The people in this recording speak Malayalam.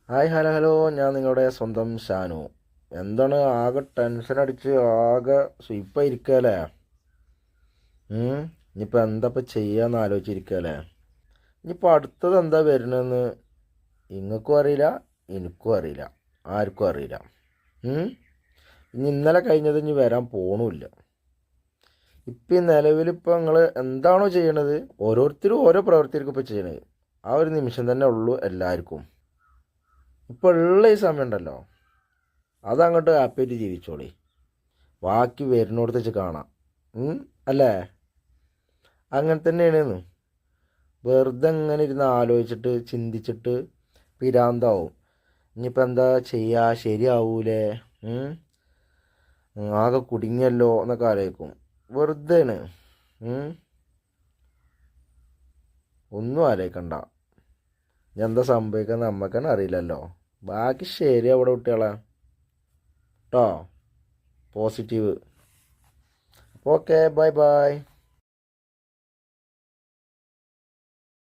ഹായ് ഹലോ ഹലോ, ഞാൻ നിങ്ങളുടെ സ്വന്തം ഷാനു. എന്താണ് ആകെ ടെൻഷൻ അടിച്ച് ആകെ സ്വീപ്പായിരിക്കല്ലേ? ഇനിയിപ്പോൾ എന്താ ഇപ്പം ചെയ്യാന്ന് ആലോചിച്ചിരിക്കല്ലേ? ഇനിയിപ്പോൾ അടുത്തത് എന്താ വരുന്നതെന്ന് നിങ്ങൾക്കും അറിയില്ല, എനിക്കും അറിയില്ല, ആർക്കും അറിയില്ല. ഇനി ഇന്നലെ കഴിഞ്ഞത് ഇനി വരാൻ പോണുമില്ല. ഇപ്പം ഈ നിലവിലിപ്പോൾ നിങ്ങൾ എന്താണോ ചെയ്യണത്, ഓരോരുത്തരും ഓരോ പ്രവൃത്തിയായിരിക്കും ഇപ്പോൾ ചെയ്യണത്. ആ ഒരു നിമിഷം തന്നെ ഉള്ളൂ എല്ലാവർക്കും. ഇപ്പോൾ ഉള്ള ഈ സമയം ഉണ്ടല്ലോ, അതങ്ങോട്ട് ഹാപ്പിയായിട്ട് ജീവിച്ചോളി. ബാക്കി വരുന്നിടത്ത് വെച്ച് കാണാം. അല്ലേ? അങ്ങനെ തന്നെയാണ്. വെറുതെ ഇങ്ങനെ ഇരുന്ന് ആലോചിച്ചിട്ട് ചിന്തിച്ചിട്ട് പിരാന്താവും. ഇനിയിപ്പോൾ എന്താ ചെയ്യുക, ശരിയാവൂലേ, ആകെ കുടുങ്ങിയല്ലോ എന്നൊക്കെ ആലോചിക്കും. വെറുതെയാണ്. ഒന്നും ആലോചിക്കണ്ട. എന്താ സംഭവിക്കുക നമുക്ക് തന്നെ അറിയില്ലല്ലോ. ബാക്കി ശരിയാവിടെ കുട്ടികളെ കേട്ടോ. പോസിറ്റീവ്. Okay, bye bye.